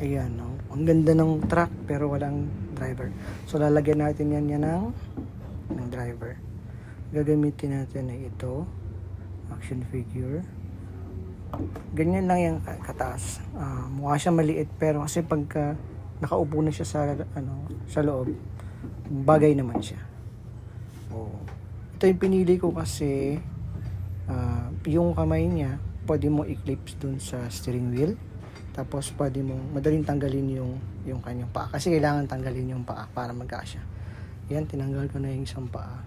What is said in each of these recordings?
Ayan, no? Ang ganda ng truck pero walang driver. So lalagyan natin yan ng driver. Gagamitin natin ay ito, action figure. Ganyan lang yung kataas. Mukha siya maliit pero kasi pagka nakaupo na siya sa loob, bagay naman siya. Oh. Ito yung pinili ko kasi yung kamay niya pwede mo i-clips dun sa steering wheel. Tapos pwede mo madaling tanggalin yung kanyang paa kasi kailangan tanggalin yung paa para magkasya. Yan, tinanggal ko na yung isang paa.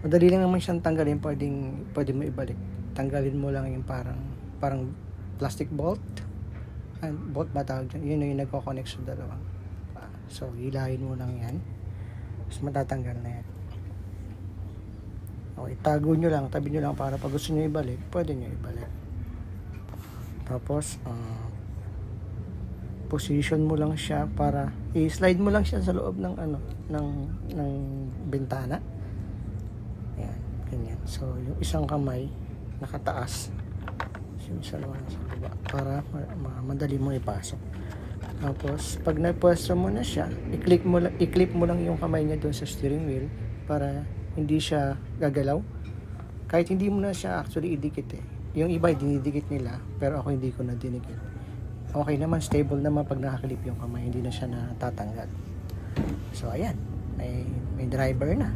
Madali lang naman siyang tanggalin, pwede mo ibalik. Tanggalin mo lang yung parang plastic bolt. Bolt ba tawag dyan? Yun yung nagko-connect sa dalawang paa. So hilahin mo lang yan. Tapos matatanggal na yan. Okay, tago nyo lang, tabi nyo lang para pag gusto nyo ibalik, pwede nyo ibalik. Tapos position mo lang siya para i-slide mo lang siya sa loob ng bintana. Ayan, ganyan. So, yung isang kamay nakataas, yung isa naman sa baba para madali mo ipasok. Tapos, pag napwesto mo na siya, i-clip mo lang yung kamay niya doon sa steering wheel para hindi siya gagalaw. Kahit hindi mo na siya actually idikit eh. Yung iba dinidikit nila, pero ako hindi ko na dinikit. Okay naman, stable naman pag nakaklip yung kamay, hindi na siya natatanggal. So ayan, may driver na.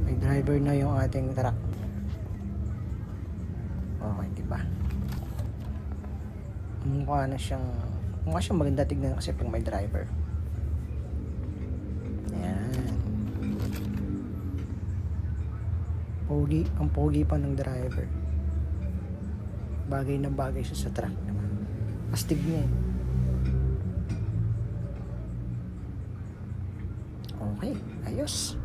May driver na yung ating truck. Okay, diba? Mukha siyang maganda tignan kasi pag may driver. Ayan. Ang pogi pa ng driver. Bagay na bagay siya sa truck naman. Astig niya eh. Okay, ayos.